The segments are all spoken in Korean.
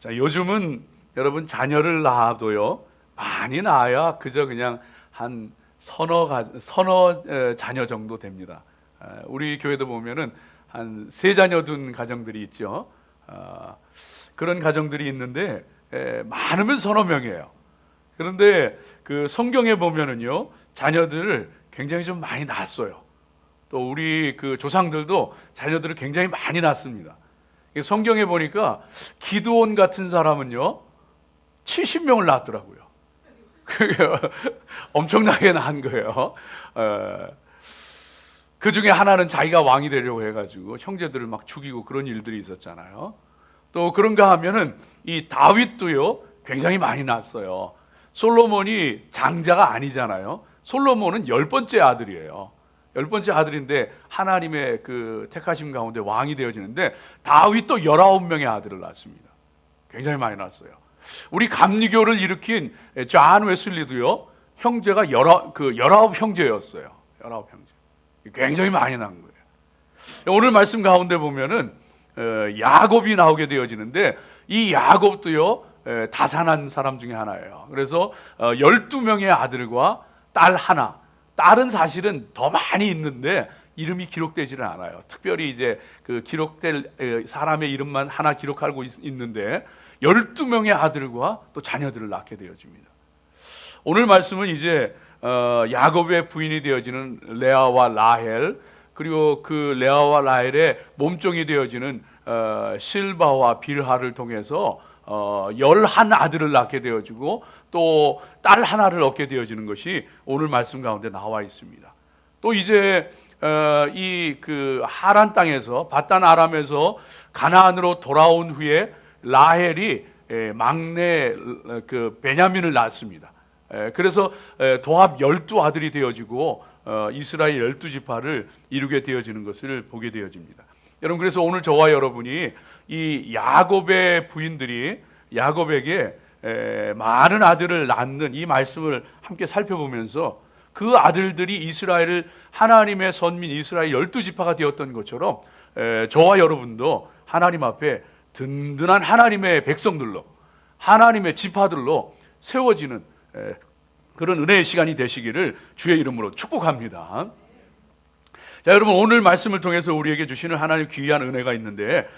자, 요즘은 여러분 자녀를 낳아도요, 많이 낳아야 그저 그냥 한 서너 자녀 정도 됩니다. 우리 교회도 보면은 한 세 자녀 둔 가정들이 있죠. 그런 가정들이 있는데 많으면 서너 명이에요. 그런데 그 성경에 보면은요, 자녀들을 굉장히 좀 많이 낳았어요. 또 우리 그 조상들도 자녀들을 굉장히 많이 낳습니다. 성경에 보니까 기드온 같은 사람은요 70명을 낳았더라고요. 그게 엄청나게 낳은 거예요. 그 중에 하나는 자기가 왕이 되려고 해가지고 형제들을 막 죽이고 그런 일들이 있었잖아요. 또 그런가 하면은 이 다윗도요 굉장히 많이 낳았어요. 솔로몬이 장자가 아니잖아요. 솔로몬은 10번째 아들이에요. 10번째 아들인데 하나님의 그 택하심 가운데 왕이 되어지는데 다윗도 19명의 아들을 낳았습니다. 굉장히 많이 낳았어요. 우리 감리교를 일으킨 존 웨슬리도요 형제가 19 형제였어요. 19 형제. 굉장히 많이 낳은 거예요. 오늘 말씀 가운데 보면은 야곱이 나오게 되어지는데 이 야곱도요 다산한 사람 중에 하나예요. 그래서 12명의 아들과 딸 하나. 딸은 사실은 더 많이 있는데 이름이 기록되지는 않아요. 특별히 이제 그 기록될 사람의 이름만 하나 기록하고 있는데 12명의 아들과 또 자녀들을 낳게 되어집니다. 오늘 말씀은 이제 야곱의 부인이 되어지는 레아와 라헬, 그리고 그 레아와 라헬의 몸종이 되어지는 실바와 빌하를 통해서 11 아들을 낳게 되어지고 또 딸 하나를 얻게 되어지는 것이 오늘 말씀 가운데 나와 있습니다. 또 이제 이 그 하란 땅에서 바단 아람에서 가나안으로 돌아온 후에 라헬이 막내 그 베냐민을 낳았습니다. 그래서 도합 12아들이 되어지고 이스라엘 12지파를 이루게 되어지는 것을 보게 되어집니다. 여러분, 그래서 오늘 저와 여러분이 이 야곱의 부인들이 야곱에게 많은 아들을 낳는 이 말씀을 함께 살펴보면서 그 아들들이 이스라엘을 하나님의 선민 이스라엘 12지파가 되었던 것처럼 저와 여러분도 하나님 앞에 든든한 하나님의 백성들로 하나님의 지파들로 세워지는 그런 은혜의 시간이 되시기를 주의 이름으로 축복합니다. 자, 여러분, 오늘 말씀을 통해서 우리에게 주시는 하나님 귀한 은혜가 있는데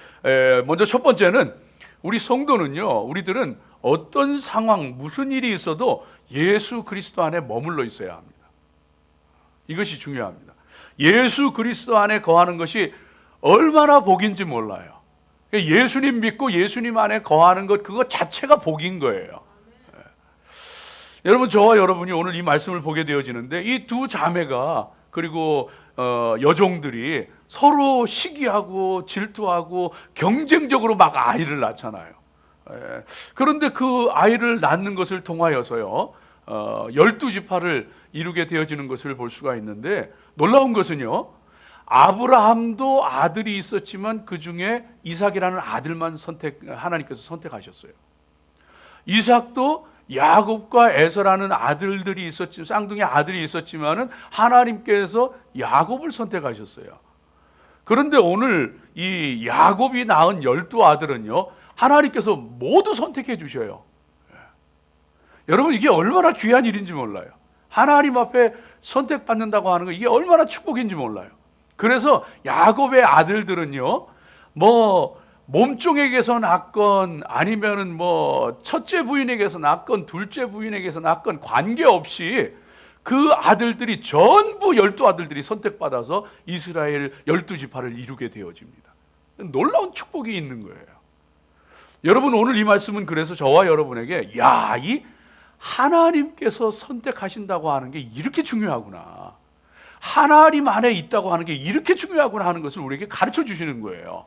먼저 첫 번째는 우리 성도는요, 우리들은 어떤 상황, 무슨 일이 있어도 예수 그리스도 안에 머물러 있어야 합니다. 이것이 중요합니다. 예수 그리스도 안에 거하는 것이 얼마나 복인지 몰라요. 예수님 믿고 예수님 안에 거하는 것, 그것 자체가 복인 거예요. 여러분, 저와 여러분이 오늘 이 말씀을 보게 되어지는데 이 두 자매가 그리고 여종들이 서로 시기하고 질투하고 경쟁적으로 막 아이를 낳잖아요. 그런데 그 아이를 낳는 것을 통하여서요 12지파를 이루게 되어지는 것을 볼 수가 있는데, 놀라운 것은요 아브라함도 아들이 있었지만 그 중에 이삭이라는 아들만 하나님께서 선택하셨어요. 이삭도 야곱과 에서라는 아들들이 있었지, 쌍둥이 아들이 있었지만은 하나님께서 야곱을 선택하셨어요. 그런데 오늘 이 야곱이 낳은 12아들은요 하나님께서 모두 선택해 주셔요. 여러분, 이게 얼마나 귀한 일인지 몰라요. 하나님 앞에 선택받는다고 하는 거, 이게 얼마나 축복인지 몰라요. 그래서 야곱의 아들들은요 뭐 몸종에게서 낳건 아니면은 뭐 첫째 부인에게서 낳건 둘째 부인에게서 낳건 관계없이 그 아들들이 전부 12아들들이 선택받아서 이스라엘 12지파를 이루게 되어집니다. 놀라운 축복이 있는 거예요. 여러분, 오늘 이 말씀은 그래서 저와 여러분에게 이 하나님께서 선택하신다고 하는 게 이렇게 중요하구나, 하나님 안에 있다고 하는 게 이렇게 중요하구나 하는 것을 우리에게 가르쳐 주시는 거예요.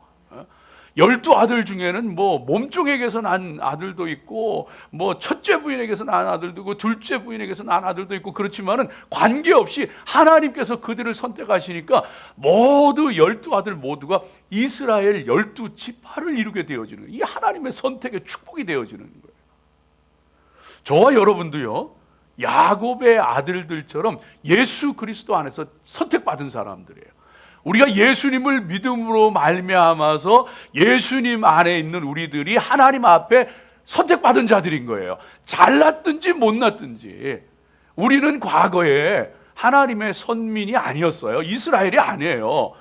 12아들 중에는 뭐 몸종에게서 난 아들도 있고 뭐 첫째 부인에게서 난 아들도 있고 둘째 부인에게서 난 아들도 있고, 그렇지만은 관계없이 하나님께서 그들을 선택하시니까 모두 12아들 모두가 이스라엘 12지파를 이루게 되어지는, 이 하나님의 선택의 축복이 되어지는 거예요. 저와 여러분도요 야곱의 아들들처럼 예수 그리스도 안에서 선택받은 사람들이에요. 우리가 예수님을 믿음으로 말미암아서 예수님 안에 있는 우리들이 하나님 앞에 선택받은 자들인 거예요. 잘났든지 못났든지. 우리는 과거에 하나님의 선민이 아니었어요. 이스라엘이 아니에요.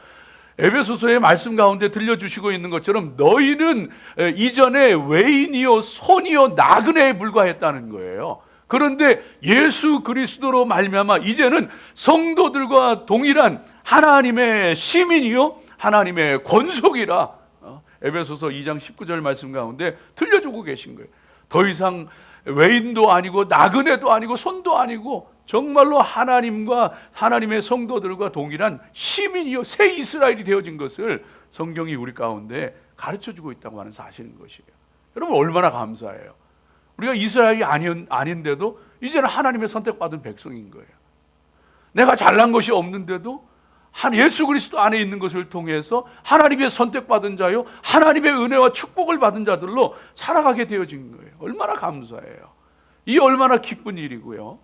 에베소서의 말씀 가운데 들려주시고 있는 것처럼 너희는 이전에 외인이요 손이요 나그네에 불과했다는 거예요. 그런데 예수 그리스도로 말미암아 이제는 성도들과 동일한 하나님의 시민이요 하나님의 권속이라 에베소서 2장 19절 말씀 가운데 들려주고 계신 거예요. 더 이상 외인도 아니고 나그네도 아니고 손도 아니고 정말로 하나님과 하나님의 성도들과 동일한 시민이요 새 이스라엘이 되어진 것을 성경이 우리 가운데 가르쳐주고 있다고 하는 사실인 것이에요. 여러분 얼마나 감사해요. 우리가 이스라엘이 아닌데도 이제는 하나님의 선택받은 백성인 거예요. 내가 잘난 것이 없는데도 예수 그리스도 안에 있는 것을 통해서 하나님의 선택받은 자요 하나님의 은혜와 축복을 받은 자들로 살아가게 되어진 거예요. 얼마나 감사해요. 이 얼마나 기쁜 일이고요.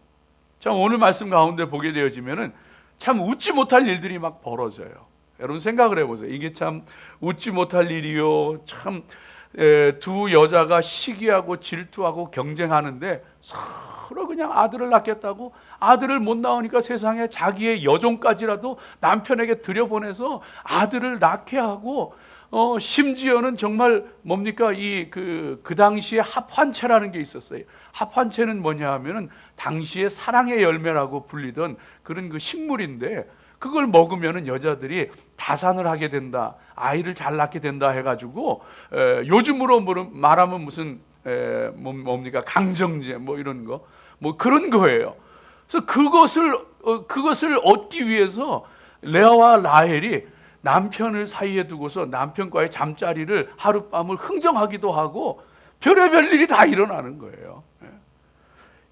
참 오늘 말씀 가운데 보게 되어지면은 참 웃지 못할 일들이 막 벌어져요. 여러분 생각을 해보세요. 이게 참 웃지 못할 일이요. 참 두 여자가 시기하고 질투하고 경쟁하는데 서로 그냥 아들을 낳겠다고 아들을 못 낳으니까 세상에 자기의 여종까지라도 남편에게 들여보내서 아들을 낳게 하고 심지어는 정말 뭡니까 그 당시에 합환체라는 게 있었어요. 합환체는 뭐냐 하면은 당시에 사랑의 열매라고 불리던 그런 그 식물인데 그걸 먹으면은 여자들이 다산을 하게 된다, 아이를 잘 낳게 된다 해가지고 요즘으로 말하면 무슨 뭡니까 강정제 뭐 이런 거 뭐 그런 거예요. 그래서 그것을 얻기 위해서 레아와 라헬이 남편을 사이에 두고서 남편과의 잠자리를 하룻밤을 흥정하기도 하고 별의별 일이 다 일어나는 거예요.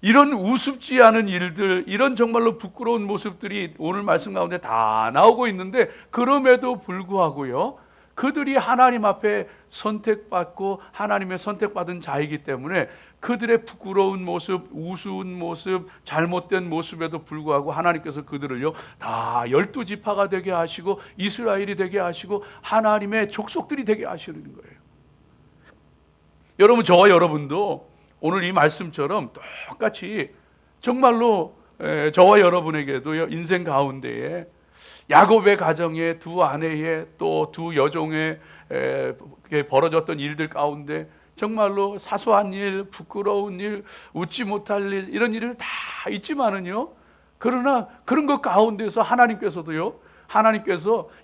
이런 우습지 않은 일들, 이런 정말로 부끄러운 모습들이 오늘 말씀 가운데 다 나오고 있는데 그럼에도 불구하고요 그들이 하나님 앞에 선택받고 하나님의 선택받은 자이기 때문에 그들의 부끄러운 모습, 우스운 모습, 잘못된 모습에도 불구하고 하나님께서 그들을요 다 12지파가 되게 하시고 이스라엘이 되게 하시고 하나님의 족속들이 되게 하시는 거예요. 여러분 저와 여러분도 오늘 이 말씀처럼 똑같이 정말로 저와 여러분에게도 인생 가운데에 야곱의 가정에 두 아내의 또 두 여종의 벌어졌던 일들 가운데 정말로 사소한 일, 부끄러운 일, 웃지 못할 일 이런 일을 다 있지만은요 그러나 그런 것 가운데서 하나님께서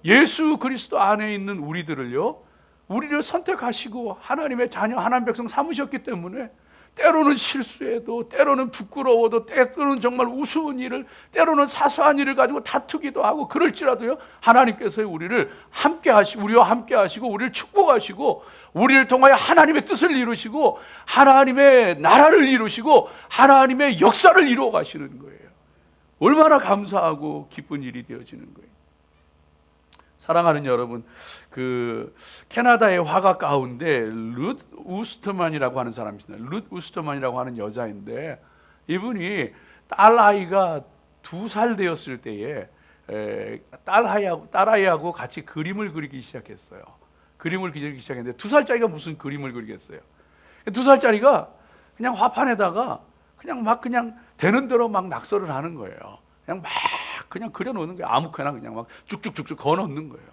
예수 그리스도 안에 있는 우리를 선택하시고 하나님의 자녀 하나님 백성 삼으셨기 때문에 때로는 실수해도 때로는 부끄러워도 때로는 정말 우스운 일을 때로는 사소한 일을 가지고 다투기도 하고 그럴지라도요 하나님께서 우리와 함께 하시고 우리를 축복하시고 우리를 통하여 하나님의 뜻을 이루시고 하나님의 나라를 이루시고 하나님의 역사를 이루어 가시는 거예요. 얼마나 감사하고 기쁜 일이 되어지는 거예요. 사랑하는 여러분, 그 캐나다의 화가 가운데 룻 우스터만이라고 하는 사람이 있습니다. 룻 우스터만이라고 하는 여자인데 이분이 딸 아이가 2살 되었을 때에 딸 아이하고 같이 그림을 그리기 시작했어요. 그림을 그리기 시작했는데 2살짜리가 무슨 그림을 그리겠어요? 2살짜리가 그냥 화판에다가 그냥 되는 대로 막 낙서를 하는 거예요. 그냥 그려놓는 거예요. 아무거나 그냥 막 쭉쭉쭉쭉 그어놓는 거예요.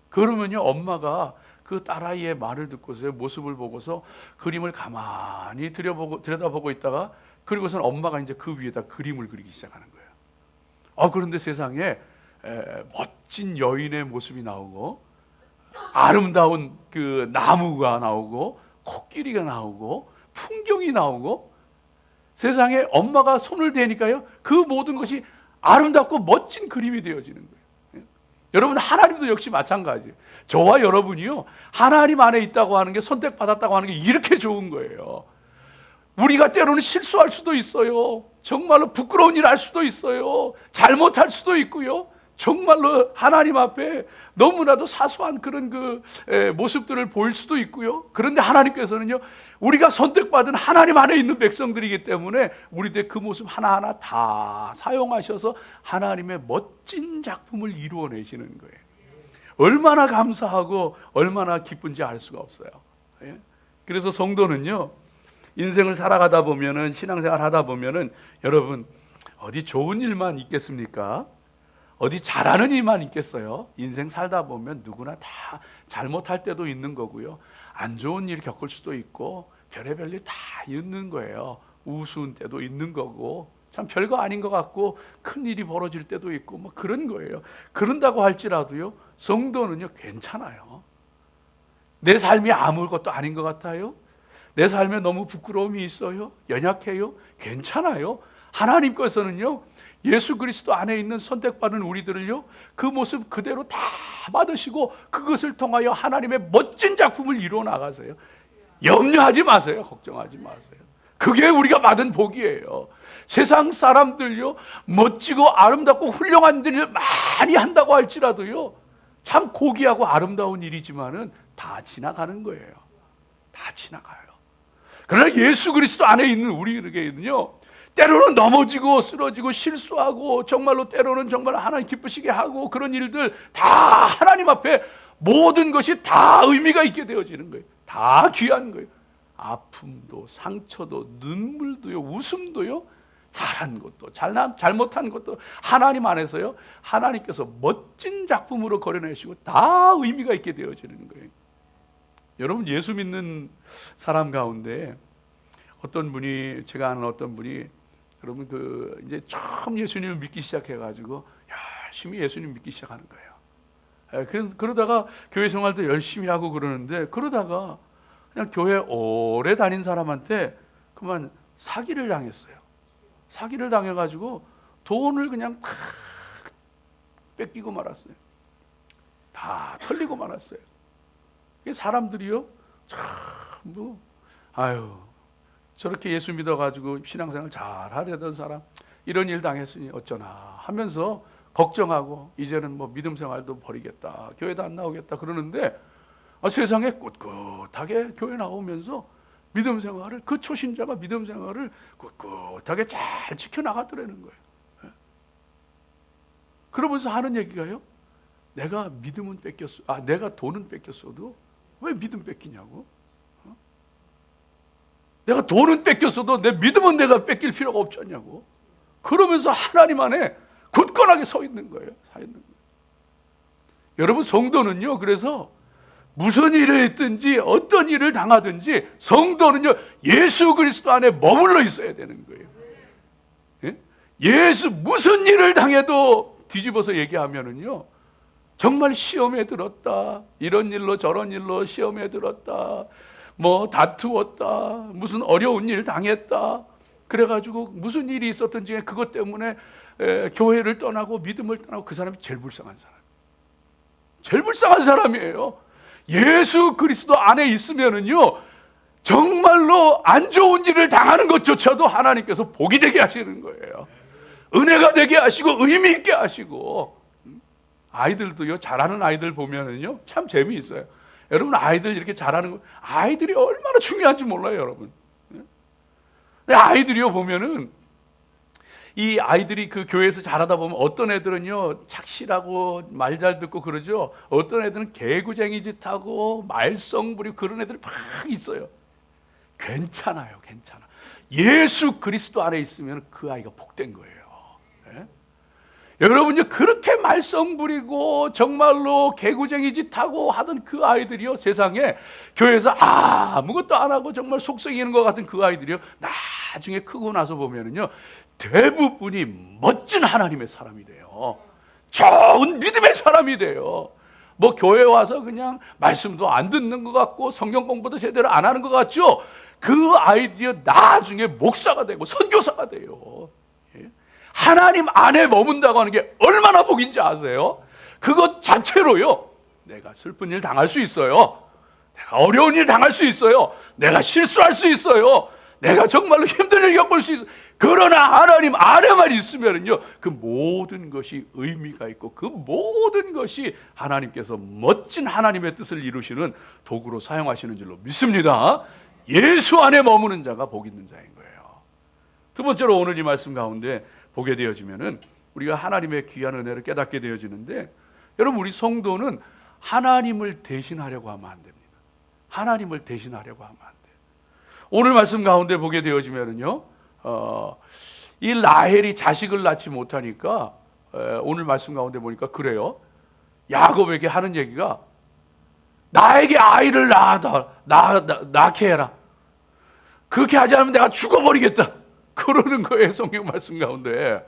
그러면요 엄마가 그 딸아이의 말을 듣고서 모습을 보고서 그림을 가만히 들여다보고 있다가 그리고선 엄마가 이제 그 위에다 그림을 그리기 시작하는 거예요. 그런데 세상에 멋진 여인의 모습이 나오고 아름다운 그 나무가 나오고 코끼리가 나오고 풍경이 나오고 세상에 엄마가 손을 대니까요 그 모든 것이 아름답고 멋진 그림이 되어지는 거예요. 여러분 하나님도 역시 마찬가지예요. 저와 여러분이요 하나님 안에 있다고 하는 게 선택받았다고 하는 게 이렇게 좋은 거예요. 우리가 때로는 실수할 수도 있어요. 정말로 부끄러운 일 할 수도 있어요. 잘못할 수도 있고요. 정말로 하나님 앞에 너무나도 사소한 그런 그 모습들을 보일 수도 있고요. 그런데 하나님께서는요 우리가 선택받은 하나님 안에 있는 백성들이기 때문에 우리들 그 모습 하나하나 다 사용하셔서 하나님의 멋진 작품을 이루어내시는 거예요. 얼마나 감사하고 얼마나 기쁜지 알 수가 없어요. 예? 그래서 성도는요, 인생을 살아가다 보면은, 신앙생활 하다 보면은, 여러분 어디 좋은 일만 있겠습니까? 어디 잘하는 일만 있겠어요? 인생 살다 보면 누구나 다 잘못할 때도 있는 거고요, 안 좋은 일 겪을 수도 있고 별의별 일 다 있는 거예요. 우스운 때도 있는 거고, 참 별거 아닌 것 같고 큰 일이 벌어질 때도 있고 뭐 그런 거예요. 그런다고 할지라도요, 성도는요 괜찮아요. 내 삶이 아무것도 아닌 것 같아요? 내 삶에 너무 부끄러움이 있어요? 연약해요? 괜찮아요. 하나님께서는요, 예수 그리스도 안에 있는 선택받은 우리들을요, 그 모습 그대로 다 받으시고 그것을 통하여 하나님의 멋진 작품을 이루어 나가세요. 염려하지 마세요. 걱정하지 마세요. 그게 우리가 받은 복이에요. 세상 사람들요, 멋지고 아름답고 훌륭한 일을 많이 한다고 할지라도요, 참 고귀하고 아름다운 일이지만은 다 지나가는 거예요. 다 지나가요. 그러나 예수 그리스도 안에 있는 우리에게는요, 때로는 넘어지고 쓰러지고 실수하고 정말로 때로는 정말 하나님 기쁘시게 하고 그런 일들 다 하나님 앞에 모든 것이 다 의미가 있게 되어지는 거예요. 다 귀한 거예요. 아픔도 상처도 눈물도요, 웃음도요, 잘한 것도 잘못한 것도 하나님 안에서요, 하나님께서 멋진 작품으로 걸어내시고 다 의미가 있게 되어지는 거예요. 여러분, 예수 믿는 사람 가운데 어떤 분이, 제가 아는 어떤 분이, 여러분 이제 처음 예수님을 믿기 시작해가지고 열심히 예수님 믿기 시작하는 거예요. 그러다가 교회 생활도 열심히 하고 그러는데, 그러다가 그냥 교회 오래 다닌 사람한테 그만 사기를 당했어요. 사기를 당해가지고 돈을 그냥 다 뺏기고 말았어요. 다 털리고 말았어요. 사람들이요, 참 아유, 저렇게 예수 믿어가지고 신앙생활 잘 하려던 사람 이런 일 당했으니 어쩌나 하면서 걱정하고 이제는 뭐 믿음 생활도 버리겠다, 교회도 안 나오겠다 그러는데, 세상에 꿋꿋하게 교회 나오면서 믿음 생활을, 그 초신자가 믿음 생활을 꿋꿋하게 잘 지켜나가더라는 거예요. 그러면서 하는 얘기가요, 내가 믿음은 뺏겼어, 내가 돈은 뺏겼어도 왜 믿음 뺏기냐고. 내가 돈은 뺏겼어도 내 믿음은 내가 뺏길 필요가 없지 않냐고. 그러면서 하나님 안에 굳건하게 서 있는 거예요. 여러분, 성도는요, 그래서 무슨 일을 했든지 어떤 일을 당하든지 성도는요, 예수 그리스도 안에 머물러 있어야 되는 거예요. 예? 예수 무슨 일을 당해도 뒤집어서 얘기하면은요, 정말 시험에 들었다, 이런 일로 저런 일로 시험에 들었다, 뭐 다투었다, 무슨 어려운 일 당했다, 그래가지고 무슨 일이 있었던 중에 그것 때문에 교회를 떠나고 믿음을 떠나고, 그 사람이 제일 불쌍한 사람, 제일 불쌍한 사람이에요. 예수 그리스도 안에 있으면은요, 정말로 안 좋은 일을 당하는 것조차도 하나님께서 복이 되게 하시는 거예요. 은혜가 되게 하시고 의미 있게 하시고. 아이들도요, 잘하는 아이들 보면은요, 참 재미있어요. 여러분, 아이들 이렇게 잘하는 거, 아이들이 얼마나 중요한지 몰라요, 여러분. 아이들이요 보면은, 이 아이들이 그 교회에서 잘하다 보면 어떤 애들은요 착실하고 말 잘 듣고 그러죠. 어떤 애들은 개구쟁이 짓하고 말썽 부리고 그런 애들이 막 있어요. 괜찮아요, 괜찮아. 예수 그리스도 안에 있으면 그 아이가 복된 거예요. 예? 여러분요, 그렇게 말썽 부리고 정말로 개구쟁이 짓하고 하던 그 아이들이요, 세상에 교회에서 아무것도 안 하고 정말 속썩이는 것 같은 그 아이들이요, 나중에 크고 나서 보면은요, 대부분이 멋진 하나님의 사람이 돼요. 좋은 믿음의 사람이 돼요. 뭐 교회 와서 그냥 말씀도 안 듣는 것 같고 성경 공부도 제대로 안 하는 것 같죠. 그 아이들이 나중에 목사가 되고 선교사가 돼요. 하나님 안에 머문다고 하는 게 얼마나 복인지 아세요? 그것 자체로요, 내가 슬픈 일 당할 수 있어요, 내가 어려운 일 당할 수 있어요, 내가 실수할 수 있어요, 내가 정말로 힘든 일 겪을 수 있어요. 그러나 하나님 안에만 있으면요, 그 모든 것이 의미가 있고 그 모든 것이 하나님께서 멋진 하나님의 뜻을 이루시는 도구로 사용하시는 줄로 믿습니다. 예수 안에 머무는 자가 복 있는 자인 거예요. 두 번째로, 오늘 이 말씀 가운데 보게 되어지면은 우리가 하나님의 귀한 은혜를 깨닫게 되어지는데, 여러분, 우리 성도는 하나님을 대신하려고 하면 안 됩니다. 하나님을 대신하려고 하면 안 돼요. 오늘 말씀 가운데 보게 되어지면은요, 이 라헬이 자식을 낳지 못하니까 오늘 말씀 가운데 보니까 그래요. 야곱에게 하는 얘기가 나에게 아이를 낳게 해라. 그렇게 하지 않으면 내가 죽어버리겠다. 그러는 거예요. 성경 말씀 가운데.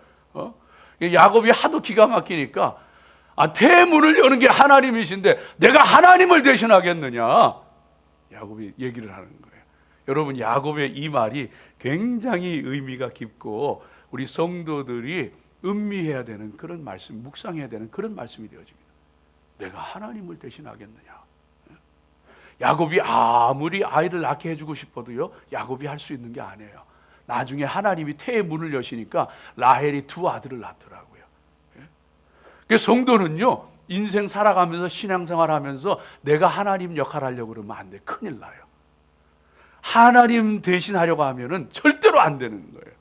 야곱이 하도 기가 막히니까 태문을 여는 게 하나님이신데 내가 하나님을 대신하겠느냐. 야곱이 얘기를 하는 거예요. 여러분, 야곱의 이 말이 굉장히 의미가 깊고 우리 성도들이 음미해야 되는 그런 말씀, 묵상해야 되는 그런 말씀이 되어집니다. 내가 하나님을 대신하겠느냐. 야곱이 아무리 아이를 낳게 해주고 싶어도요, 야곱이 할 수 있는 게 아니에요. 나중에 하나님이 태의 문을 여시니까 라헬이 두 아들을 낳더라고요. 그래서 성도는요, 인생 살아가면서 신앙생활하면서 내가 하나님 역할 하려고 그러면 안 돼. 큰일 나요. 하나님 대신 하려고 하면은 절대로 안 되는 거예요.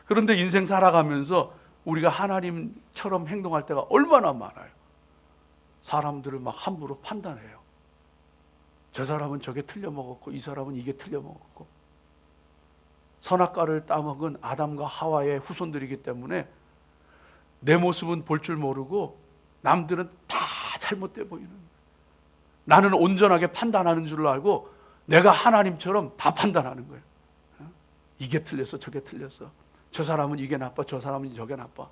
그런데 인생 살아가면서 우리가 하나님처럼 행동할 때가 얼마나 많아요. 사람들을 막 함부로 판단해요. 저 사람은 저게 틀려 먹었고 이 사람은 이게 틀려 먹었고, 선악과를 따먹은 아담과 하와의 후손들이기 때문에 내 모습은 볼 줄 모르고 남들은 다 잘못돼 보이는, 나는 온전하게 판단하는 줄 알고 내가 하나님처럼 다 판단하는 거예요. 이게 틀렸어, 저게 틀렸어, 저 사람은 이게 나빠, 저 사람은 저게 나빠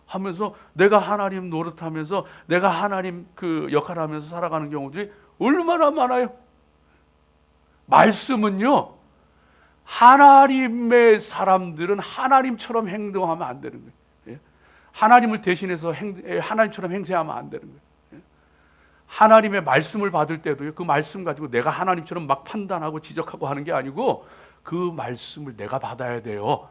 하면서 내가 하나님 노릇하면서 내가 하나님 그 역할을 하면서 살아가는 경우들이 얼마나 많아요. 말씀은요, 하나님의 사람들은 하나님처럼 행동하면 안 되는 거예요. 하나님을 대신해서 하나님처럼 행세하면 안 되는 거예요. 하나님의 말씀을 받을 때도요, 그 말씀 가지고 내가 하나님처럼 막 판단하고 지적하고 하는 게 아니고 그 말씀을 내가 받아야 돼요.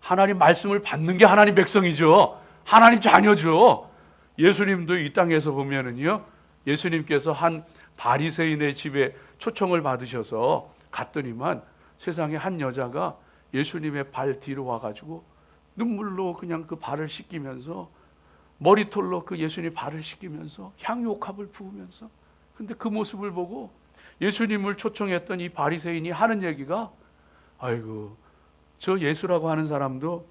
하나님 말씀을 받는 게 하나님 백성이죠. 하나님 자녀죠. 예수님도 이 땅에서 보면은요, 예수님께서 한 바리새인의 집에 초청을 받으셔서 갔더니만 세상에 한 여자가 예수님의 발 뒤로 와가지고 눈물로 그냥 그 발을 씻기면서 머리털로 그 예수님 발을 씻기면서 향유옥합을 부으면서, 근데 그 모습을 보고 예수님을 초청했던 이 바리새인이 하는 얘기가, 아이고 저 예수라고 하는 사람도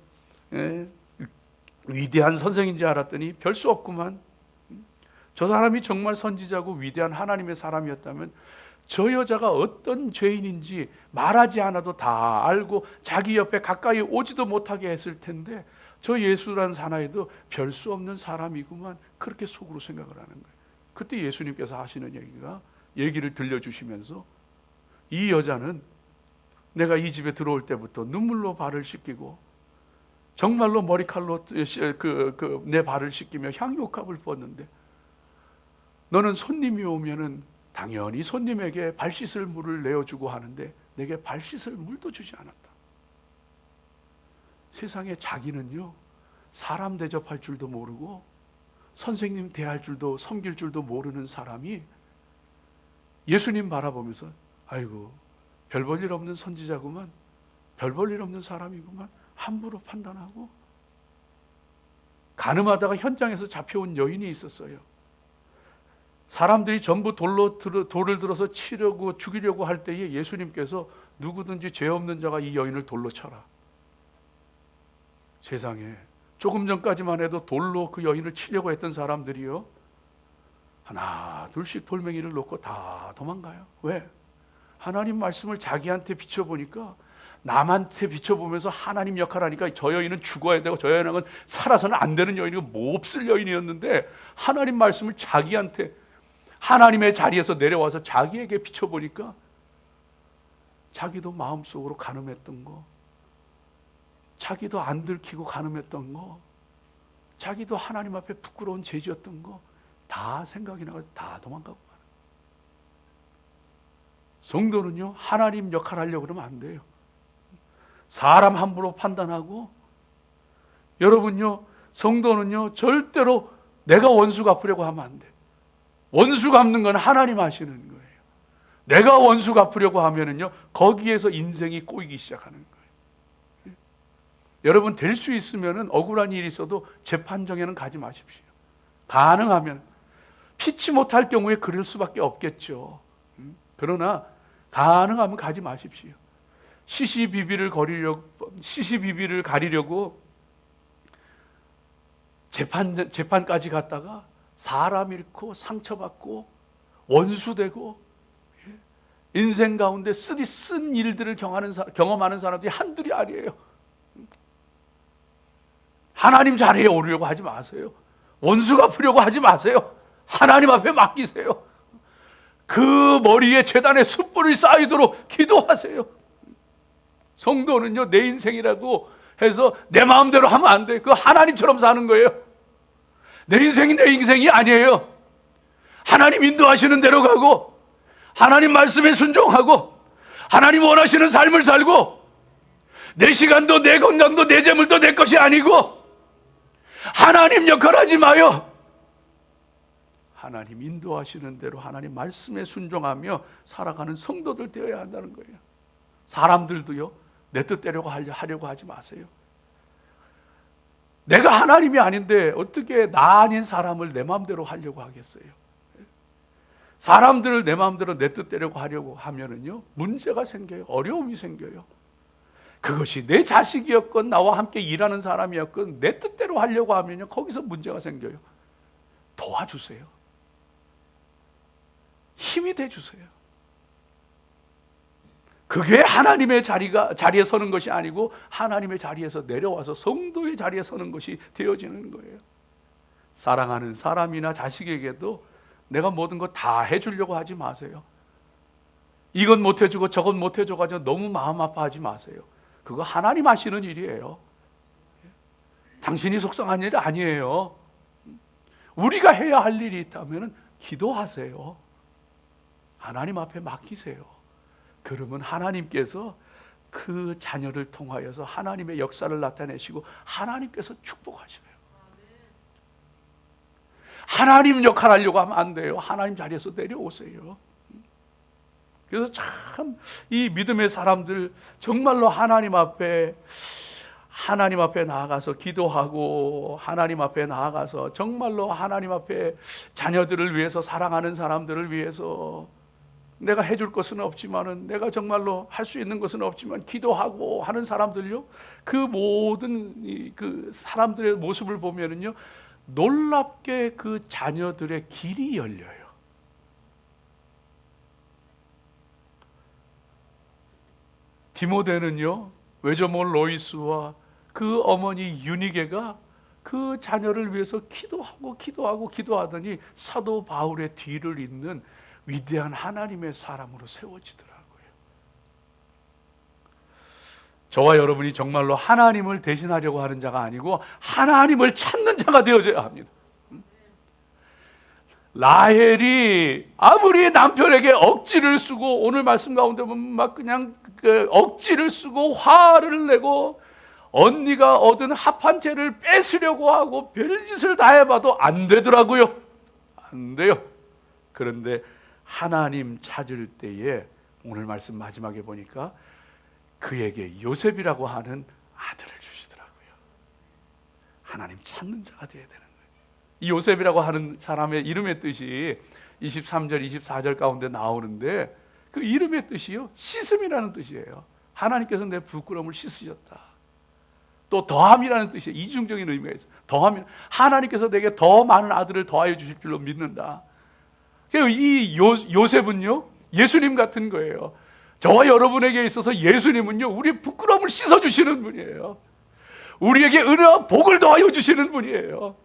위대한 선생인지 알았더니 별 수 없구만. 저 사람이 정말 선지자고 위대한 하나님의 사람이었다면 저 여자가 어떤 죄인인지 말하지 않아도 다 알고 자기 옆에 가까이 오지도 못하게 했을 텐데 저 예수라는 사나이도 별 수 없는 사람이구만. 그렇게 속으로 생각을 하는 거예요. 그때 예수님께서 하시는 얘기를 들려주시면서, 이 여자는 내가 이 집에 들어올 때부터 눈물로 발을 씻기고 정말로 머리칼로 내 발을 씻기며 향유옥합을 부었는데, 너는 손님이 오면은 당연히 손님에게 발 씻을 물을 내어주고 하는데 내게 발 씻을 물도 주지 않았다. 세상에 자기는요, 사람 대접할 줄도 모르고 선생님 대할 줄도 섬길 줄도 모르는 사람이 예수님 바라보면서 아이고 별 볼 일 없는 선지자구만, 별 볼 일 없는 사람이구만, 함부로 판단하고. 가늠하다가 현장에서 잡혀온 여인이 있었어요. 사람들이 전부 돌을 들어서 치려고 죽이려고 할 때에 예수님께서 누구든지 죄 없는 자가 이 여인을 돌로 쳐라. 세상에 조금 전까지만 해도 돌로 그 여인을 치려고 했던 사람들이요, 하나 둘씩 돌멩이를 놓고 다 도망가요. 왜? 하나님 말씀을 자기한테 비춰보니까, 남한테 비춰보면서 하나님 역할 하니까 저 여인은 죽어야 되고 저 여인은 살아서는 안 되는 여인이고 몹쓸 여인이었는데, 하나님 말씀을 자기한테 하나님의 자리에서 내려와서 자기에게 비춰보니까 자기도 마음속으로 간음했던 거, 자기도 안 들키고 간음했던 거, 자기도 하나님 앞에 부끄러운 죄지었던 거 다 생각이 나고 다 도망가고 가는. 성도는요, 하나님 역할 하려고 그러면 안 돼요. 사람 함부로 판단하고, 여러분요, 성도는요 절대로 내가 원수 갚으려고 하면 안 돼. 원수 갚는 건 하나님 하시는 거예요. 내가 원수 갚으려고 하면은요, 거기에서 인생이 꼬이기 시작하는 거예요. 여러분, 될 수 있으면은 억울한 일이 있어도 재판정에는 가지 마십시오. 가능하면 피치 못할 경우에 그럴 수밖에 없겠죠. 그러나 가능하면 가지 마십시오. 시시비비를 가리려고 재판까지 갔다가 사람 잃고 상처받고 원수되고 인생 가운데 쓴 일들을 경험하는 사람들이 한둘이 아니에요. 하나님 자리에 오르려고 하지 마세요. 원수 갚으려고 하지 마세요. 하나님 앞에 맡기세요. 그 머리에 제단에 숯불이 쌓이도록 기도하세요. 성도는요, 내 인생이라도 해서 내 마음대로 하면 안 돼. 그거 하나님처럼 사는 거예요. 내 인생이 내 인생이 아니에요. 하나님 인도하시는 대로 가고, 하나님 말씀에 순종하고, 하나님 원하시는 삶을 살고, 내 시간도 내 건강도 내 재물도 내 것이 아니고 하나님 역할 하지 마요. 하나님 인도하시는 대로 하나님 말씀에 순종하며 살아가는 성도들 되어야 한다는 거예요. 사람들도요, 내 뜻대로 하려고 하지 마세요. 내가 하나님이 아닌데 어떻게 나 아닌 사람을 내 마음대로 하려고 하겠어요? 사람들을 내 마음대로 내 뜻대로 하려고 하면은요, 문제가 생겨요. 어려움이 생겨요. 그것이 내 자식이었건 나와 함께 일하는 사람이었건 내 뜻대로 하려고 하면요, 거기서 문제가 생겨요. 도와주세요. 힘이 돼주세요. 그게 하나님의 자리에 서는 것이 아니고 하나님의 자리에서 내려와서 성도의 자리에 서는 것이 되어지는 거예요. 사랑하는 사람이나 자식에게도 내가 모든 거 다 해주려고 하지 마세요. 이건 못 해주고 저건 못 해줘가지고 너무 마음 아파하지 마세요. 그거 하나님 하시는 일이에요. 당신이 속상한 일 아니에요. 우리가 해야 할 일이 있다면 기도하세요. 하나님 앞에 맡기세요. 그러면 하나님께서 그 자녀를 통하여서 하나님의 역사를 나타내시고 하나님께서 축복하셔요. 하나님 역할 하려고 하면 안 돼요. 하나님 자리에서 내려오세요. 그래서 참 이 믿음의 사람들 정말로 하나님 앞에 나아가서 기도하고 하나님 앞에 나아가서 정말로 하나님 앞에 자녀들을 위해서 사랑하는 사람들을 위해서 내가 해줄 것은 없지만은 내가 정말로 할 수 있는 것은 없지만 기도하고 하는 사람들요, 그 모든 그 사람들의 모습을 보면은요, 놀랍게 그 자녀들의 길이 열려요. 디모데는요, 외조모 로이스와 그 어머니 유니게가 그 자녀를 위해서 기도하더니 사도 바울의 뒤를 잇는 위대한 하나님의 사람으로 세워지더라고요. 저와 여러분이 정말로 하나님을 대신하려고 하는 자가 아니고 하나님을 찾는 자가 되어져야 합니다. 라헬이 아무리 남편에게 억지를 쓰고, 오늘 말씀 가운데 보면 막 그냥 억지를 쓰고 화를 내고 언니가 얻은 합한채를 뺏으려고 하고 별짓을 다 해봐도 안 되더라고요. 안 돼요. 그런데 하나님 찾을 때에 오늘 말씀 마지막에 보니까 그에게 요셉이라고 하는 아들을 주시더라고요. 하나님 찾는 자가 되어야 되는 거예요. 이 요셉이라고 하는 사람의 이름의 뜻이 23절, 24절 가운데 나오는데 그 이름의 뜻이요, 씻음이라는 뜻이에요. 하나님께서 내 부끄러움을 씻으셨다. 또 더함이라는 뜻이에요. 이중적인 의미가 있어요. 더함이, 하나님께서 내게 더 많은 아들을 더하여 주실 줄로 믿는다. 이 요셉은요, 예수님 같은 거예요. 저와 여러분에게 있어서 예수님은요, 우리 부끄러움을 씻어주시는 분이에요. 우리에게 은혜와 복을 더하여 주시는 분이에요.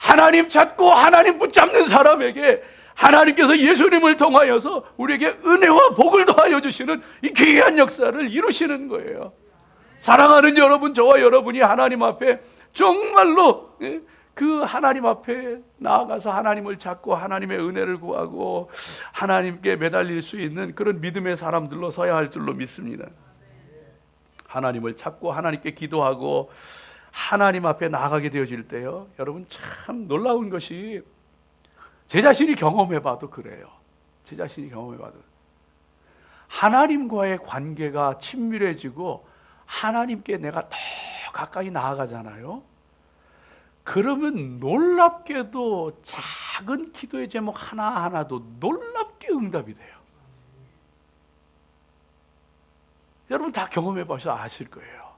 하나님 찾고 하나님 붙잡는 사람에게 하나님께서 예수님을 통하여서 우리에게 은혜와 복을 더하여 주시는 이 귀한 역사를 이루시는 거예요. 사랑하는 여러분, 저와 여러분이 하나님 앞에 정말로 그 하나님 앞에 나아가서 하나님을 찾고 하나님의 은혜를 구하고 하나님께 매달릴 수 있는 그런 믿음의 사람들로 서야 할 줄로 믿습니다. 하나님을 찾고 하나님께 기도하고 하나님 앞에 나아가게 되어질 때요, 여러분 참 놀라운 것이, 제 자신이 경험해봐도 그래요. 제 자신이 경험해봐도 하나님과의 관계가 친밀해지고 하나님께 내가 더 가까이 나아가잖아요. 그러면 놀랍게도 작은 기도의 제목 하나하나도 놀랍게 응답이 돼요. 여러분 다 경험해 보셔서 아실 거예요.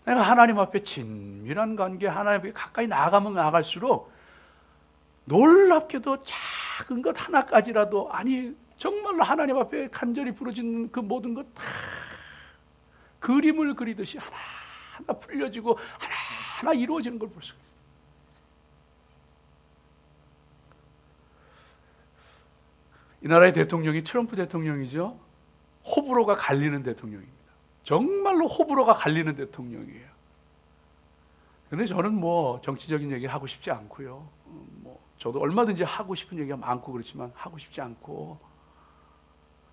내가 하나님 앞에 친밀한 관계, 하나님 앞에 가까이 나아가면 나아갈수록 놀랍게도 작은 것 하나까지라도, 아니 정말로 하나님 앞에 간절히 부르짖는 그 모든 것 다 그림을 그리듯이 하나하나 풀려지고 하나하나 이루어지는 걸 볼 수가 있어요. 이 나라의 대통령이 트럼프 대통령이죠. 호불호가 갈리는 대통령입니다. 정말로 호불호가 갈리는 대통령이에요. 근데 저는 뭐 정치적인 얘기 하고 싶지 않고요. 저도 얼마든지 하고 싶은 얘기가 많고 그렇지만 하고 싶지 않고.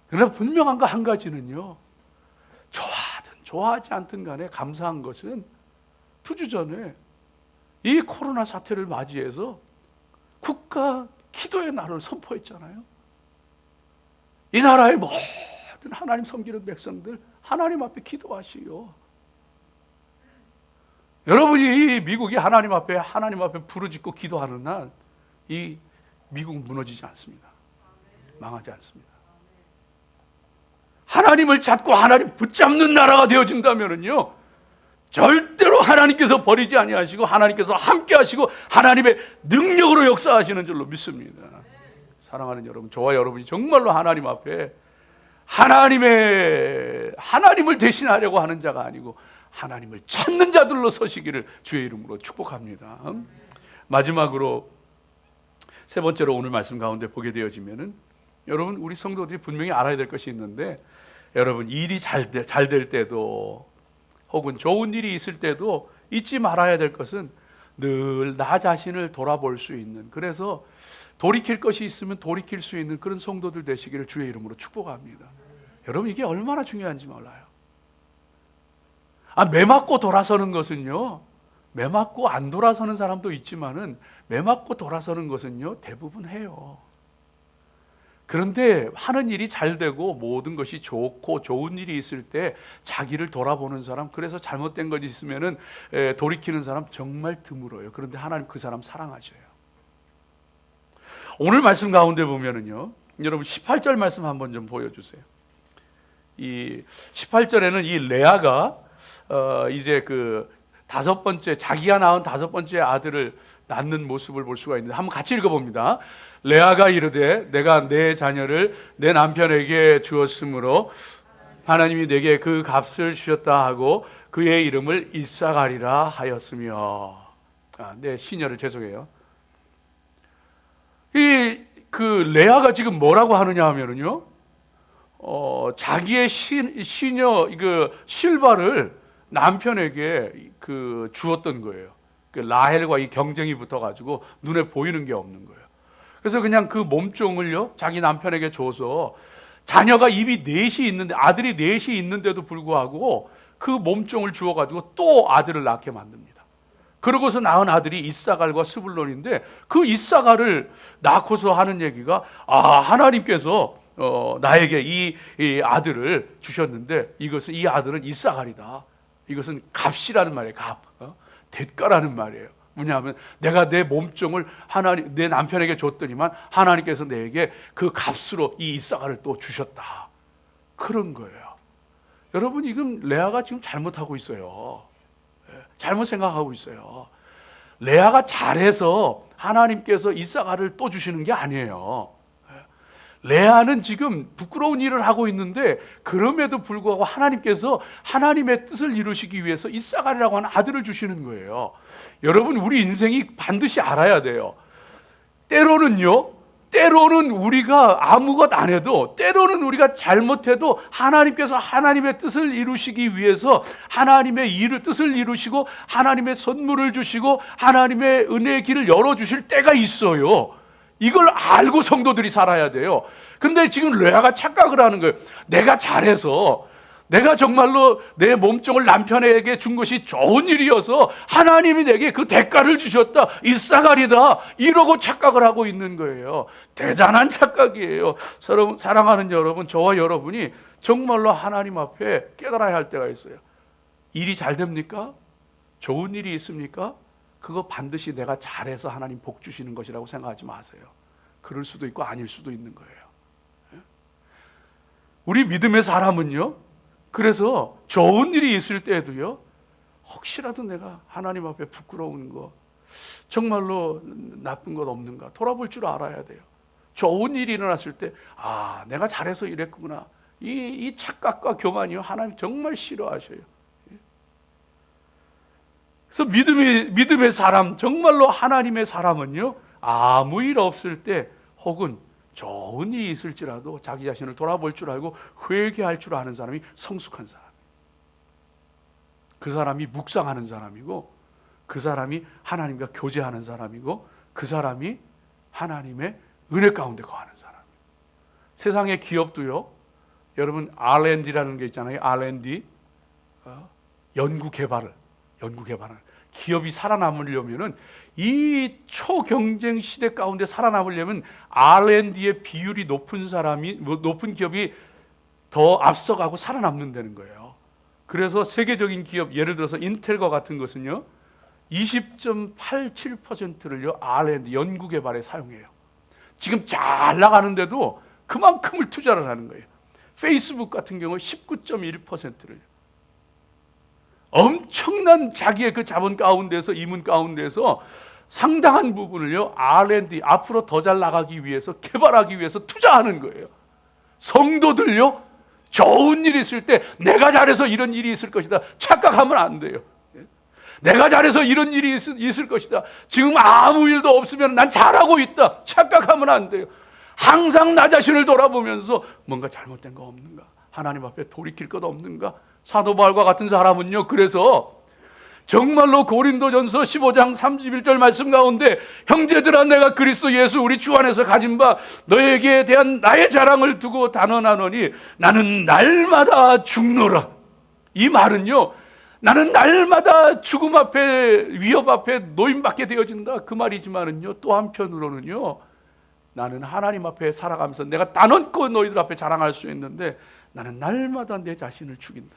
그러나 분명한 거 한 가지는요. 좋아하든 좋아하지 않든 간에 감사한 것은 2주 전에 이 코로나 사태를 맞이해서 국가 기도의 날을 선포했잖아요. 이 나라의 모든 하나님 섬기는 백성들 하나님 앞에 기도하시오. 여러분이 이 미국이 하나님 앞에 부르짖고 기도하는 날 이 미국 무너지지 않습니다. 망하지 않습니다. 하나님을 찾고 하나님 붙잡는 나라가 되어진다면요, 절대로 하나님께서 버리지 아니하시고 하나님께서 함께 하시고 하나님의 능력으로 역사하시는 줄로 믿습니다. 사랑하는 여러분, 저와 여러분이 정말로 하나님 앞에 하나님을 대신하려고 하는 자가 아니고 하나님을 찾는 자들로 서시기를 주의 이름으로 축복합니다. 마지막으로 세 번째로 오늘 말씀 가운데 보게 되어지면은, 여러분 우리 성도들이 분명히 알아야 될 것이 있는데, 여러분 일이 잘 될 때도 혹은 좋은 일이 있을 때도 잊지 말아야 될 것은 늘 나 자신을 돌아볼 수 있는, 그래서 돌이킬 것이 있으면 돌이킬 수 있는 그런 성도들 되시기를 주의 이름으로 축복합니다. 여러분 이게 얼마나 중요한지 몰라요. 매 맞고 돌아서는 것은요, 매 맞고 안 돌아서는 사람도 있지만은 매 맞고 돌아서는 것은요 대부분 해요. 그런데 하는 일이 잘 되고 모든 것이 좋고 좋은 일이 있을 때 자기를 돌아보는 사람, 그래서 잘못된 것이 있으면은 돌이키는 사람 정말 드물어요. 그런데 하나님 그 사람 사랑하셔요. 오늘 말씀 가운데 보면은요, 여러분 18절 말씀 한번 좀 보여주세요. 이 18절에는 이 레아가 이제 그 자기가 낳은 5번째 아들을 낳는 모습을 볼 수가 있는데, 한번 같이 읽어봅니다. 레아가 이르되 내가 내 자녀를 내 남편에게 주었으므로 하나님이 내게 그 값을 주셨다 하고 그의 이름을 이삭하리라 하였으며. 네, 시녀를 죄송해요. 그 레아가 지금 뭐라고 하느냐 하면은요, 자기의 시녀 실바를 남편에게 주었던 거예요. 라헬과 이 경쟁이 붙어가지고 눈에 보이는 게 없는 거예요. 그래서 그냥 그 몸종을요 자기 남편에게 줘서, 자녀가 입이 넷이 있는데, 아들이 넷이 있는데도 불구하고 그 몸종을 주어가지고 또 아들을 낳게 만듭니다. 그러고서 낳은 아들이 이사갈과 스불론인데, 그 이사갈을 낳고서 하는 얘기가, 하나님께서 나에게 이 아들을 주셨는데 이 아들은 이사갈이다. 이것은 값이라는 말이에요. 대가라는 말이에요. 뭐냐면 내가 내 몸종을 내 남편에게 줬더니만 하나님께서 내게 그 값으로 이 이사갈을 또 주셨다. 그런 거예요. 여러분 이건 레아가 지금 잘못하고 있어요. 잘못 생각하고 있어요. 레아가 잘해서 하나님께서 이사갈을 또 주시는 게 아니에요. 레아는 지금 부끄러운 일을 하고 있는데, 그럼에도 불구하고 하나님께서 하나님의 뜻을 이루시기 위해서 이사갈이라고 하는 아들을 주시는 거예요. 여러분 우리 인생이 반드시 알아야 돼요. 때로는 우리가 아무것 안 해도, 때로는 우리가 잘못해도 하나님께서 하나님의 뜻을 이루시기 위해서 하나님의 뜻을 이루시고 하나님의 선물을 주시고 하나님의 은혜의 길을 열어주실 때가 있어요. 이걸 알고 성도들이 살아야 돼요. 그런데 지금 레아가 착각을 하는 거예요. 내가 잘해서, 내가 정말로 내 몸종을 남편에게 준 것이 좋은 일이어서 하나님이 내게 그 대가를 주셨다, 이사갈이다, 이러고 착각을 하고 있는 거예요. 대단한 착각이에요. 사랑하는 여러분, 저와 여러분이 정말로 하나님 앞에 깨달아야 할 때가 있어요. 일이 잘 됩니까? 좋은 일이 있습니까? 그거 반드시 내가 잘해서 하나님 복 주시는 것이라고 생각하지 마세요. 그럴 수도 있고 아닐 수도 있는 거예요. 우리 믿음의 사람은요, 그래서 좋은 일이 있을 때에도요, 혹시라도 내가 하나님 앞에 부끄러운 거, 정말로 나쁜 것 없는가 돌아볼 줄 알아야 돼요. 좋은 일이 일어났을 때, 아, 내가 잘해서 이랬구나. 이 착각과 교만이요, 하나님 정말 싫어하셔요. 그래서 믿음의 사람, 정말로 하나님의 사람은요, 아무 일 없을 때 혹은 좋은 일이 있을지라도 자기 자신을 돌아볼 줄 알고 회개할 줄 아는 사람이 성숙한 사람. 그 사람이 묵상하는 사람이고, 그 사람이 하나님과 교제하는 사람이고, 그 사람이 하나님의 은혜 가운데 거하는 사람. 세상의 기업도요, 여러분 R&D라는 게 있잖아요. R&D, 연구개발을 기업이 살아남으려면은, 이 초경쟁 시대 가운데 살아남으려면 R&D의 비율이 높은 기업이 더 앞서가고 살아남는다는 거예요. 그래서 세계적인 기업, 예를 들어서 인텔과 같은 것은요, 20.87%를요 R&D 연구개발에 사용해요. 지금 잘 나가는데도 그만큼을 투자를 하는 거예요. 페이스북 같은 경우 19.1%를 엄청난 자기의 그 자본 가운데서, 이문 가운데서 상당한 부분을요 R&D, 앞으로 더 잘 나가기 위해서, 개발하기 위해서 투자하는 거예요. 성도들요, 좋은 일이 있을 때 내가 잘해서 이런 일이 있을 것이다 착각하면 안 돼요. 내가 잘해서 이런 일이 있을 것이다, 지금 아무 일도 없으면 난 잘하고 있다 착각하면 안 돼요. 항상 나 자신을 돌아보면서 뭔가 잘못된 거 없는가, 하나님 앞에 돌이킬 것 없는가. 사도 바울과 같은 사람은요, 그래서 정말로 고린도전서 15장 31절 말씀 가운데, 형제들아, 내가 그리스도 예수 우리 주 안에서 가진 바 너에게 대한 나의 자랑을 두고 단언하노니 나는 날마다 죽노라. 이 말은요, 나는 날마다 죽음 앞에, 위협 앞에 노임받게 되어진다, 그 말이지만은요, 또 한편으로는요, 나는 하나님 앞에 살아가면서 내가 단언코 너희들 앞에 자랑할 수 있는데, 나는 날마다 내 자신을 죽인다.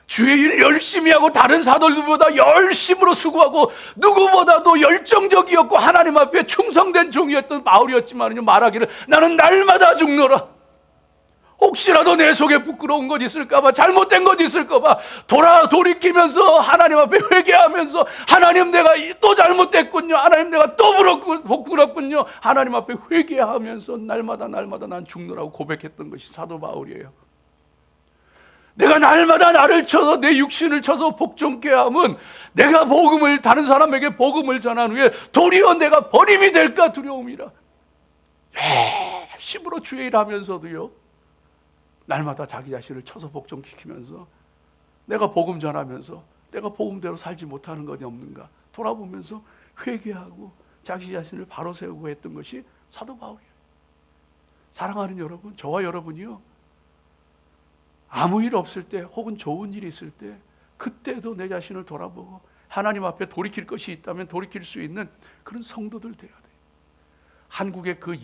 주의 일 열심히 하고 다른 사도들보다 열심으로 수고하고 누구보다도 열정적이었고 하나님 앞에 충성된 종이었던 바울이었지만요, 말하기를 나는 날마다 죽노라. 혹시라도 내 속에 부끄러운 것 있을까봐, 잘못된 것 있을까봐 돌이키면서 하나님 앞에 회개하면서, 하나님 내가 또 잘못됐군요, 하나님 내가 또 부끄럽군요, 하나님 앞에 회개하면서 날마다 난 죽노라고 고백했던 것이 사도 바울이에요. 내가 날마다 나를 쳐서, 내 육신을 쳐서 복종케 하면 내가 다른 사람에게 복음을 전한 후에 도리어 내가 버림이 될까 두려움이라. 열심으로 주의 일 하면서도요, 날마다 자기 자신을 쳐서 복종시키면서, 내가 복음 전하면서 내가 복음대로 살지 못하는 것이 없는가 돌아보면서 회개하고 자기 자신을 바로 세우고 했던 것이 사도 바울이에요. 사랑하는 여러분, 저와 여러분이요, 아무 일 없을 때 혹은 좋은 일이 있을 때 그때도 내 자신을 돌아보고 하나님 앞에 돌이킬 것이 있다면 돌이킬 수 있는 그런 성도들 되어야 돼요. 한국의 그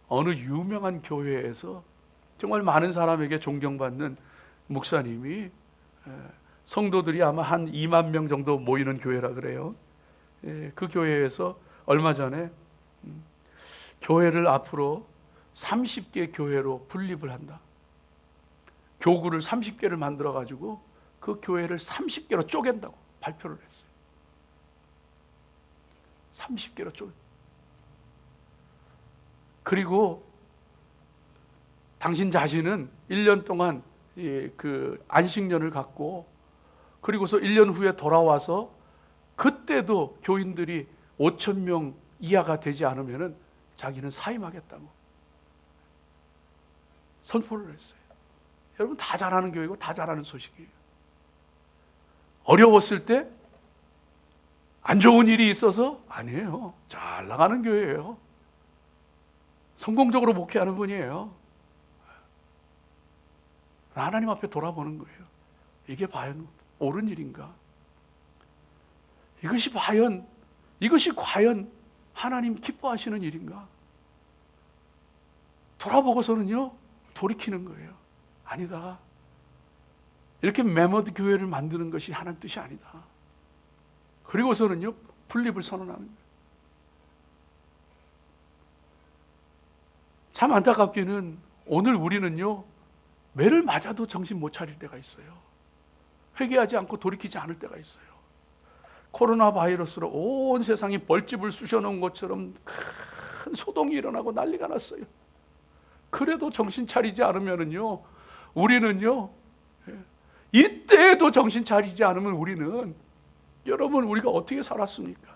어느 유명한 교회에서 정말 많은 사람에게 존경받는 목사님이, 성도들이 아마 한 2만 명 정도 모이는 교회라 그래요. 그 교회에서 얼마 전에 교회를 앞으로 30개 교회로 분립을 한다. 교구를 30개를 만들어 가지고 그 교회를 30개로 쪼갠다고 발표를 했어요. 30개로 쪼개. 그리고 당신 자신은 1년 동안 그 안식년을 갖고, 그리고서 1년 후에 돌아와서 그때도 교인들이 5,000명 이하가 되지 않으면은 자기는 사임하겠다고 선포를 했어요. 여러분, 다 잘하는 교회고 다 잘하는 소식이에요. 어려웠을 때 안 좋은 일이 있어서 아니에요. 잘 나가는 교회예요. 성공적으로 목회하는 분이에요. 하나님 앞에 돌아보는 거예요. 이게 과연 옳은 일인가? 이것이 과연 하나님 기뻐하시는 일인가? 돌아보고서는요, 돌이키는 거예요. 아니다. 이렇게 메모드 교회를 만드는 것이 하나님 뜻이 아니다. 그리고서는요, 분립을 선언하는 거예요. 참 안타깝게는 오늘 우리는요, 매를 맞아도 정신 못 차릴 때가 있어요. 회개하지 않고 돌이키지 않을 때가 있어요. 코로나 바이러스로 온 세상이 벌집을 쑤셔놓은 것처럼 큰 소동이 일어나고 난리가 났어요. 그래도 정신 차리지 않으면은요, 우리는요, 이때에도 정신 차리지 않으면 우리는, 여러분, 우리가 어떻게 살았습니까?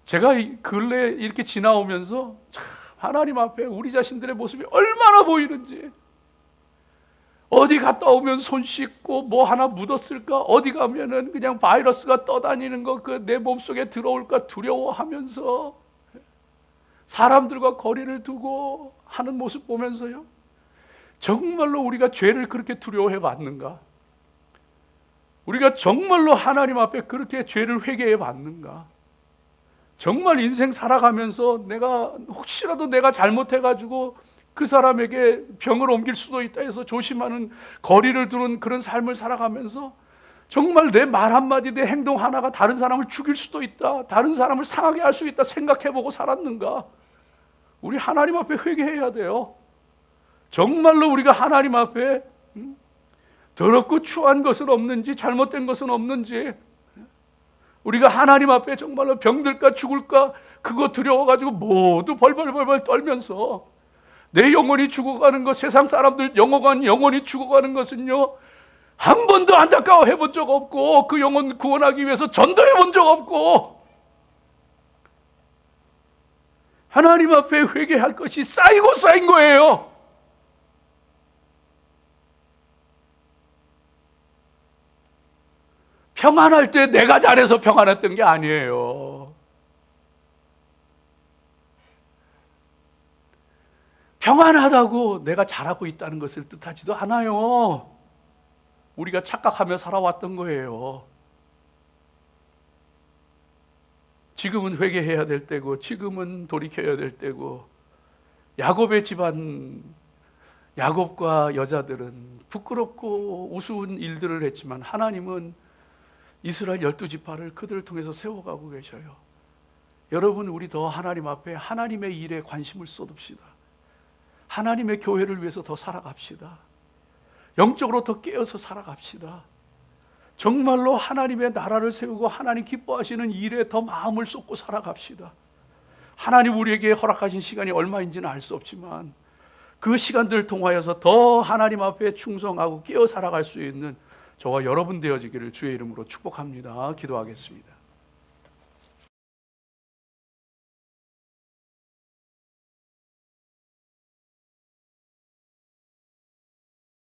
제가 근래 이렇게 지나오면서 참 하나님 앞에 우리 자신들의 모습이 얼마나 보이는지, 어디 갔다 오면 손 씻고 뭐 하나 묻었을까, 어디 가면은 그냥 바이러스가 떠다니는 거 그 내 몸속에 들어올까 두려워하면서 사람들과 거리를 두고 하는 모습 보면서요, 정말로 우리가 죄를 그렇게 두려워해 봤는가? 우리가 정말로 하나님 앞에 그렇게 죄를 회개해 봤는가? 정말 인생 살아가면서 내가 혹시라도 내가 잘못해가지고 그 사람에게 병을 옮길 수도 있다 해서 조심하는, 거리를 두는 그런 삶을 살아가면서 정말 내 말 한마디, 내 행동 하나가 다른 사람을 죽일 수도 있다, 다른 사람을 상하게 할 수 있다 생각해보고 살았는가? 우리 하나님 앞에 회개해야 돼요. 정말로 우리가 하나님 앞에 더럽고 추한 것은 없는지, 잘못된 것은 없는지, 우리가 하나님 앞에 정말로 병들까 죽을까 그거 두려워가지고 모두 벌벌 떨면서 내 영혼이 죽어가는 것, 세상 사람들 영혼이 죽어가는 것은요, 한 번도 안타까워 해본 적 없고, 그 영혼 구원하기 위해서 전도해 본 적 없고, 하나님 앞에 회개할 것이 쌓이고 쌓인 거예요. 평안할 때 내가 잘해서 평안했던 게 아니에요. 평안하다고 내가 잘하고 있다는 것을 뜻하지도 않아요. 우리가 착각하며 살아왔던 거예요. 지금은 회개해야 될 때고, 지금은 돌이켜야 될 때고, 야곱의 집안, 야곱과 여자들은 부끄럽고 우스운 일들을 했지만 하나님은 이스라엘 12지파를 그들을 통해서 세워가고 계셔요. 여러분, 우리 더 하나님 앞에 하나님의 일에 관심을 쏟읍시다. 하나님의 교회를 위해서 더 살아갑시다. 영적으로 더 깨어서 살아갑시다. 정말로 하나님의 나라를 세우고 하나님 기뻐하시는 일에 더 마음을 쏟고 살아갑시다. 하나님 우리에게 허락하신 시간이 얼마인지는 알 수 없지만 그 시간들을 통하여서 더 하나님 앞에 충성하고 깨어 살아갈 수 있는 저와 여러분 되어지기를 주의 이름으로 축복합니다. 기도하겠습니다.